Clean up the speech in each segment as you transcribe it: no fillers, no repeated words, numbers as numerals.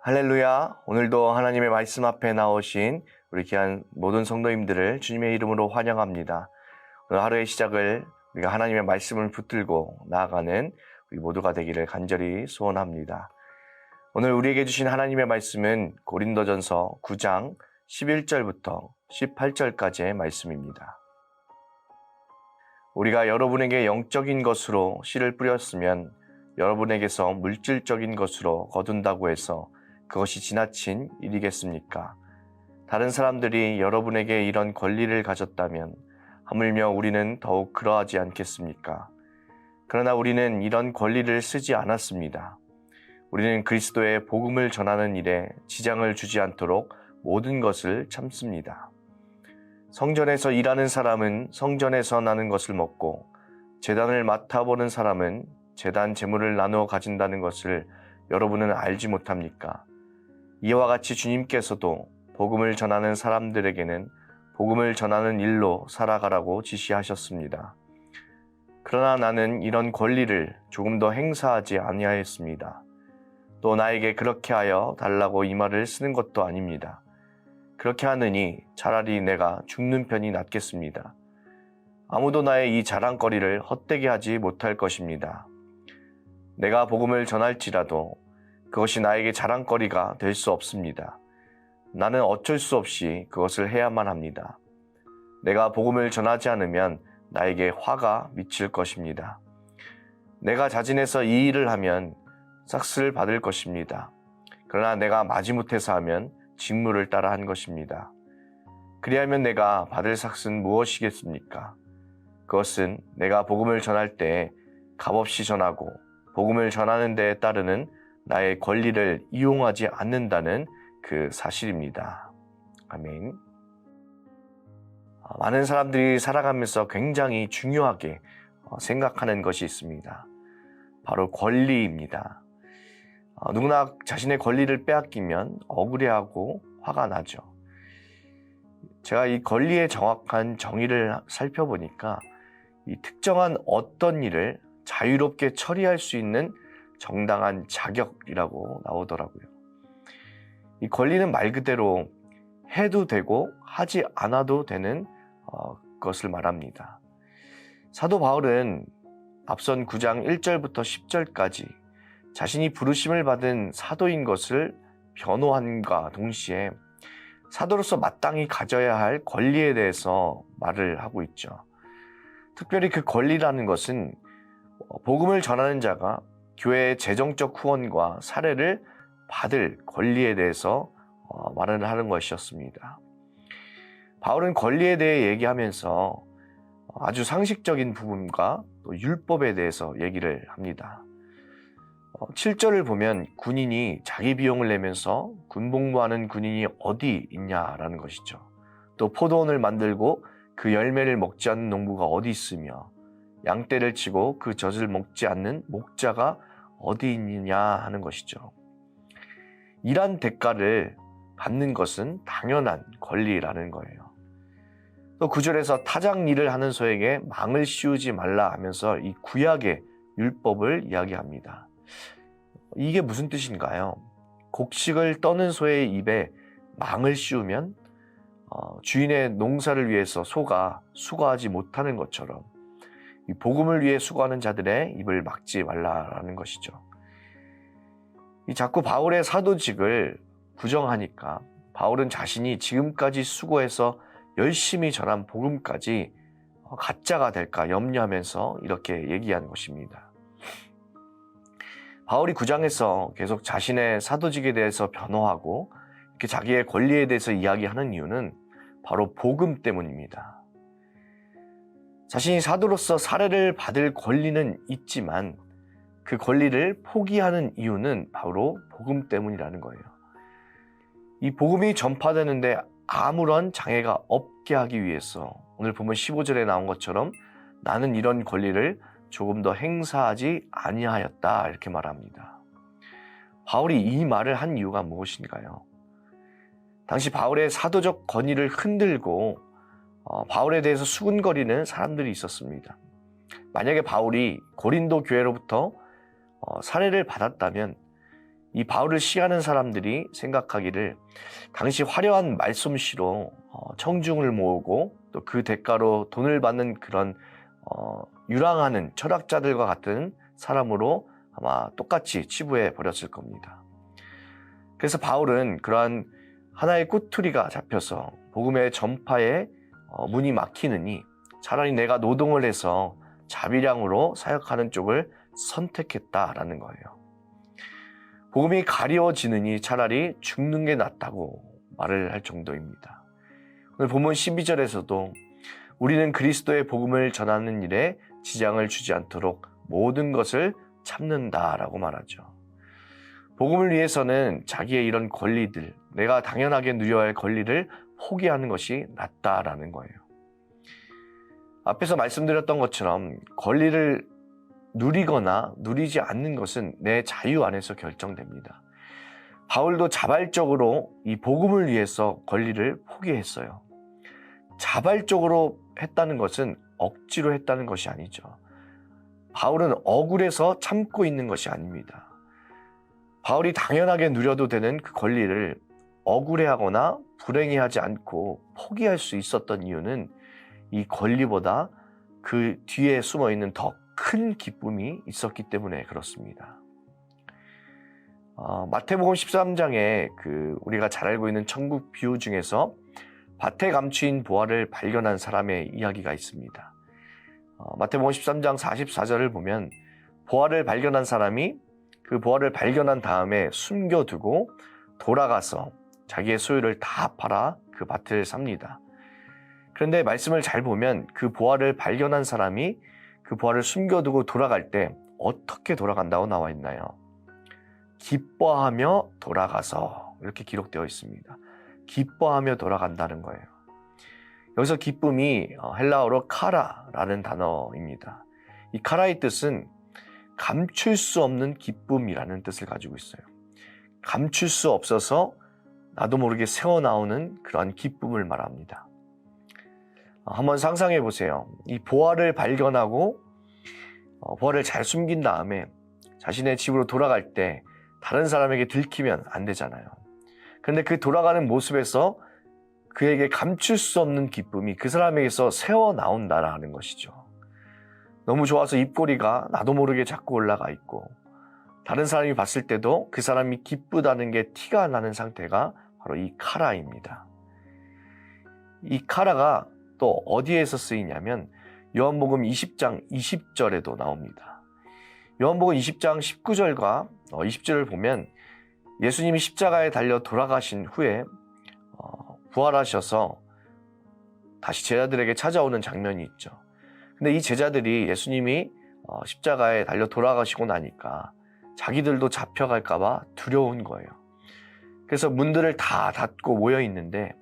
할렐루야. 오늘도 하나님의 말씀 앞에 나오신 우리 귀한 모든 성도님들을 주님의 이름으로 환영합니다. 오늘 하루의 시작을 우리가 하나님의 말씀을 붙들고 나아가는 우리 모두가 되기를 간절히 소원합니다. 오늘 우리에게 주신 하나님의 말씀은 고린도전서 9장 11절부터 18절까지의 말씀입니다. 우리가 여러분에게 영적인 것으로 씨를 뿌렸으면 여러분에게서 물질적인 것으로 거둔다고 해서 그것이 지나친 일이겠습니까? 다른 사람들이 여러분에게 이런 권리를 가졌다면 하물며 우리는 더욱 그러하지 않겠습니까? 그러나 우리는 이런 권리를 쓰지 않았습니다. 우리는 그리스도의 복음을 전하는 일에 지장을 주지 않도록 모든 것을 참습니다. 성전에서 일하는 사람은 성전에서 나는 것을 먹고 제단을 맡아보는 사람은 제단 제물을 나누어 가진다는 것을 여러분은 알지 못합니까? 이와 같이 주님께서도 복음을 전하는 사람들에게는 복음을 전하는 일로 살아가라고 지시하셨습니다. 그러나 나는 이런 권리를 조금 더 행사하지 아니하였습니다. 또 나에게 그렇게 하여 달라고 이 말을 쓰는 것도 아닙니다. 그렇게 하느니 차라리 내가 죽는 편이 낫겠습니다. 아무도 나의 이 자랑거리를 헛되게 하지 못할 것입니다. 내가 복음을 전할지라도 그것이 나에게 자랑거리가 될 수 없습니다. 나는 어쩔 수 없이 그것을 해야만 합니다. 내가 복음을 전하지 않으면 나에게 화가 미칠 것입니다. 내가 자진해서 이 일을 하면 삭스를 받을 것입니다. 그러나 내가 마지못해서 하면 직무를 따라 한 것입니다. 그리하면 내가 받을 삭스는 무엇이겠습니까? 그것은 내가 복음을 전할 때 값없이 전하고 복음을 전하는 데에 따르는 나의 권리를 이용하지 않는다는 그 사실입니다. 아멘. 많은 사람들이 살아가면서 굉장히 중요하게 생각하는 것이 있습니다. 바로 권리입니다. 누구나 자신의 권리를 빼앗기면 억울해하고 화가 나죠. 제가 이 권리의 정확한 정의를 살펴보니까 이 특정한 어떤 일을 자유롭게 처리할 수 있는 정당한 자격이라고 나오더라고요. 이 권리는 말 그대로 해도 되고 하지 않아도 되는 것을 말합니다. 사도 바울은 앞선 9장 1절부터 10절까지 자신이 부르심을 받은 사도인 것을 변호함과 동시에 사도로서 마땅히 가져야 할 권리에 대해서 말을 하고 있죠. 특별히 그 권리라는 것은 복음을 전하는 자가 교회의 재정적 후원과 사례를 받을 권리에 대해서 말을 하는 것이었습니다. 바울은 권리에 대해 얘기하면서 아주 상식적인 부분과 또 율법에 대해서 얘기를 합니다. 7절을 보면 군인이 자기 비용을 내면서 군복무하는 군인이 어디 있냐라는 것이죠. 또 포도원을 만들고 그 열매를 먹지 않는 농부가 어디 있으며 양떼를 치고 그 젖을 먹지 않는 목자가 어디 있느냐 하는 것이죠. 일한 대가를 받는 것은 당연한 권리라는 거예요. 또 9절에서 타작 일을 하는 소에게 망을 씌우지 말라 하면서 이 구약의 율법을 이야기합니다. 이게 무슨 뜻인가요? 곡식을 떠는 소의 입에 망을 씌우면 주인의 농사를 위해서 소가 수고하지 못하는 것처럼 이 복음을 위해 수고하는 자들의 입을 막지 말라라는 것이죠. 이 자꾸 바울의 사도직을 부정하니까 바울은 자신이 지금까지 수고해서 열심히 전한 복음까지 가짜가 될까 염려하면서 이렇게 얘기한 것입니다. 바울이 9장에서 계속 자신의 사도직에 대해서 변호하고 이렇게 자기의 권리에 대해서 이야기하는 이유는 바로 복음 때문입니다. 자신이 사도로서 사례를 받을 권리는 있지만 그 권리를 포기하는 이유는 바로 복음 때문이라는 거예요. 이 복음이 전파되는데 아무런 장애가 없게 하기 위해서 오늘 보면 15절에 나온 것처럼 나는 이런 권리를 조금 더 행사하지 아니하였다 이렇게 말합니다. 바울이 이 말을 한 이유가 무엇인가요? 당시 바울의 사도적 권위를 흔들고 바울에 대해서 수군거리는 사람들이 있었습니다. 만약에 바울이 고린도 교회로부터 사례를 받았다면 이 바울을 시기하는 사람들이 생각하기를 당시 화려한 말솜씨로 청중을 모으고 또 그 대가로 돈을 받는 그런 유랑하는 철학자들과 같은 사람으로 아마 똑같이 치부해 버렸을 겁니다. 그래서 바울은 그러한 하나의 꼬투리가 잡혀서 복음의 전파에 문이 막히느니 차라리 내가 노동을 해서 자비량으로 사역하는 쪽을 선택했다라는 거예요. 복음이 가려지느니 차라리 죽는 게 낫다고 말을 할 정도입니다. 오늘 본문 12절에서도 우리는 그리스도의 복음을 전하는 일에 지장을 주지 않도록 모든 것을 참는다라고 말하죠. 복음을 위해서는 자기의 이런 권리들, 내가 당연하게 누려야 할 권리를 포기하는 것이 낫다라는 거예요. 앞에서 말씀드렸던 것처럼 권리를 누리거나 누리지 않는 것은 내 자유 안에서 결정됩니다. 바울도 자발적으로 이 복음을 위해서 권리를 포기했어요. 자발적으로 했다는 것은 억지로 했다는 것이 아니죠. 바울은 억울해서 참고 있는 것이 아닙니다. 바울이 당연하게 누려도 되는 그 권리를 억울해하거나 불행해하지 않고 포기할 수 있었던 이유는 이 권리보다 그 뒤에 숨어있는 더 큰 기쁨이 있었기 때문에 그렇습니다. 마태복음 13장에 우리가 잘 알고 있는 천국 비유 중에서 밭에 감추인 보화를 발견한 사람의 이야기가 있습니다. 마태복음 13장 44절을 보면 보화를 발견한 사람이 그 보화를 발견한 다음에 숨겨두고 돌아가서 자기의 소유를 다 팔아 그 밭을 삽니다. 그런데 말씀을 잘 보면 그 보화를 발견한 사람이 그 보화를 숨겨두고 돌아갈 때 어떻게 돌아간다고 나와 있나요? 기뻐하며 돌아가서 이렇게 기록되어 있습니다. 기뻐하며 돌아간다는 거예요. 여기서 기쁨이 헬라어로 카라라는 단어입니다. 이 카라의 뜻은 감출 수 없는 기쁨이라는 뜻을 가지고 있어요. 감출 수 없어서 나도 모르게 새어나오는 그런 기쁨을 말합니다. 한번 상상해 보세요. 이 보화를 발견하고 보화를 잘 숨긴 다음에 자신의 집으로 돌아갈 때 다른 사람에게 들키면 안 되잖아요. 그런데 그 돌아가는 모습에서 그에게 감출 수 없는 기쁨이 그 사람에게서 새어나온다라는 것이죠. 너무 좋아서 입꼬리가 나도 모르게 자꾸 올라가 있고 다른 사람이 봤을 때도 그 사람이 기쁘다는 게 티가 나는 상태가 바로 이 카라입니다. 이 카라가 또 어디에서 쓰이냐면 요한복음 20장 20절에도 나옵니다. 요한복음 20장 19절과 20절을 보면 예수님이 십자가에 달려 돌아가신 후에 부활하셔서 다시 제자들에게 찾아오는 장면이 있죠. 근데 이 제자들이 예수님이 십자가에 달려 돌아가시고 나니까 자기들도 잡혀갈까 봐 두려운 거예요. 그래서 문들을 다 닫고 모여 있는데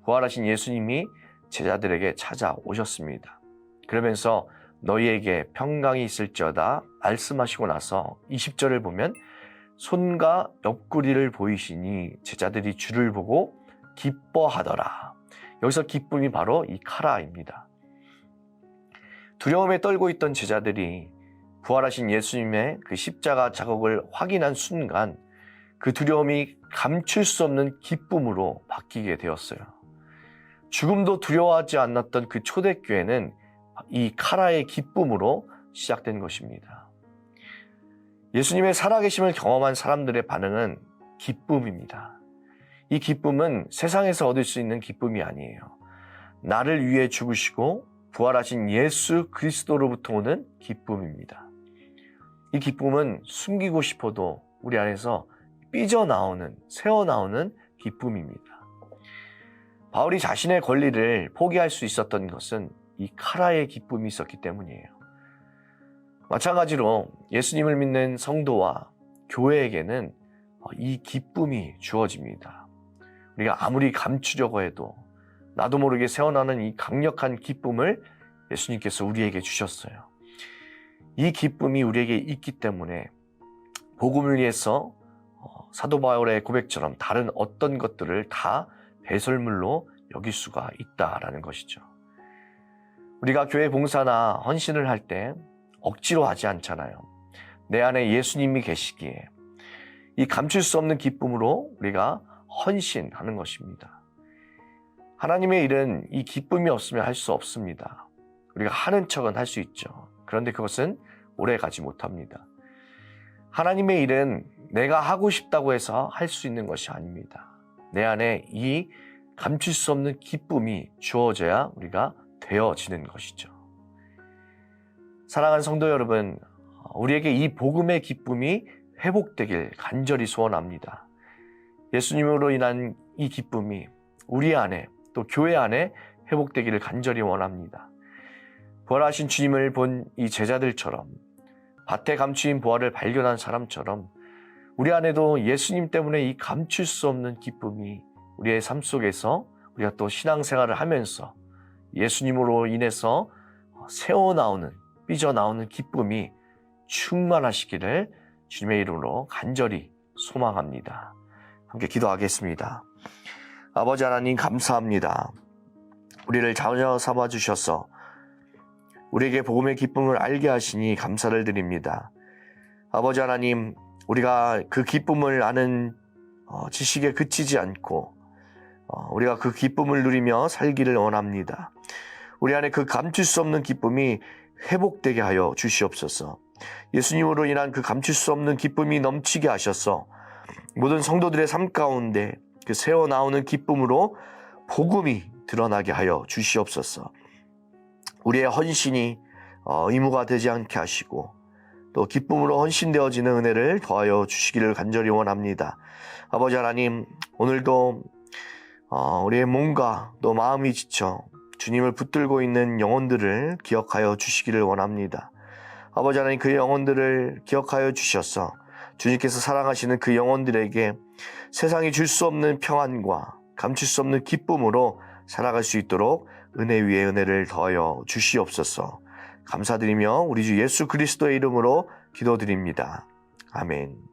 부활하신 예수님이 제자들에게 찾아오셨습니다. 그러면서 너희에게 평강이 있을지어다 말씀하시고 나서 20절을 보면 손과 옆구리를 보이시니 제자들이 주를 보고 기뻐하더라. 여기서 기쁨이 바로 이 카라입니다. 두려움에 떨고 있던 제자들이 부활하신 예수님의 그 십자가 자국을 확인한 순간 그 두려움이 감출 수 없는 기쁨으로 바뀌게 되었어요. 죽음도 두려워하지 않았던 그 초대교회는 이 카라의 기쁨으로 시작된 것입니다. 예수님의 살아계심을 경험한 사람들의 반응은 기쁨입니다. 이 기쁨은 세상에서 얻을 수 있는 기쁨이 아니에요. 나를 위해 죽으시고 부활하신 예수 그리스도로부터 오는 기쁨입니다. 이 기쁨은 숨기고 싶어도 우리 안에서 삐져나오는, 새어나오는 기쁨입니다. 바울이 자신의 권리를 포기할 수 있었던 것은 이 카라의 기쁨이 있었기 때문이에요. 마찬가지로 예수님을 믿는 성도와 교회에게는 이 기쁨이 주어집니다. 우리가 아무리 감추려고 해도 나도 모르게 새어나는 이 강력한 기쁨을 예수님께서 우리에게 주셨어요. 이 기쁨이 우리에게 있기 때문에 복음을 위해서 사도 바울의 고백처럼 다른 어떤 것들을 다 배설물로 여길 수가 있다라는 것이죠. 우리가 교회 봉사나 헌신을 할 때 억지로 하지 않잖아요. 내 안에 예수님이 계시기에 이 감출 수 없는 기쁨으로 우리가 헌신하는 것입니다. 하나님의 일은 이 기쁨이 없으면 할 수 없습니다. 우리가 하는 척은 할 수 있죠. 그런데 그것은 오래 가지 못합니다. 하나님의 일은 내가 하고 싶다고 해서 할 수 있는 것이 아닙니다. 내 안에 이 감출 수 없는 기쁨이 주어져야 우리가 되어지는 것이죠. 사랑하는 성도 여러분, 우리에게 이 복음의 기쁨이 회복되길 간절히 소원합니다. 예수님으로 인한 이 기쁨이 우리 안에 또 교회 안에 회복되기를 간절히 원합니다. 부활하신 주님을 본 이 제자들처럼 밭에 감추인 보화를 발견한 사람처럼 우리 안에도 예수님 때문에 이 감출 수 없는 기쁨이 우리의 삶 속에서 우리가 또 신앙생활을 하면서 예수님으로 인해서 새어나오는 삐져나오는 기쁨이 충만하시기를 주님의 이름으로 간절히 소망합니다. 함께 기도하겠습니다. 아버지 하나님 감사합니다. 우리를 자녀 삼아 주셔서 우리에게 복음의 기쁨을 알게 하시니 감사를 드립니다. 아버지 하나님, 우리가 그 기쁨을 아는 지식에 그치지 않고 우리가 그 기쁨을 누리며 살기를 원합니다. 우리 안에 그 감출 수 없는 기쁨이 회복되게 하여 주시옵소서. 예수님으로 인한 그 감출 수 없는 기쁨이 넘치게 하셔서 모든 성도들의 삶 가운데 그 새어나오는 기쁨으로 복음이 드러나게 하여 주시옵소서. 우리의 헌신이 의무가 되지 않게 하시고 또 기쁨으로 헌신되어지는 은혜를 더하여 주시기를 간절히 원합니다. 아버지 하나님, 오늘도 우리의 몸과 또 마음이 지쳐 주님을 붙들고 있는 영혼들을 기억하여 주시기를 원합니다. 아버지 하나님, 그 영혼들을 기억하여 주셔서 주님께서 사랑하시는 그 영혼들에게 세상이 줄 수 없는 평안과 감출 수 없는 기쁨으로 살아갈 수 있도록 은혜 위에 은혜를 더하여 주시옵소서. 감사드리며 우리 주 예수 그리스도의 이름으로 기도드립니다. 아멘.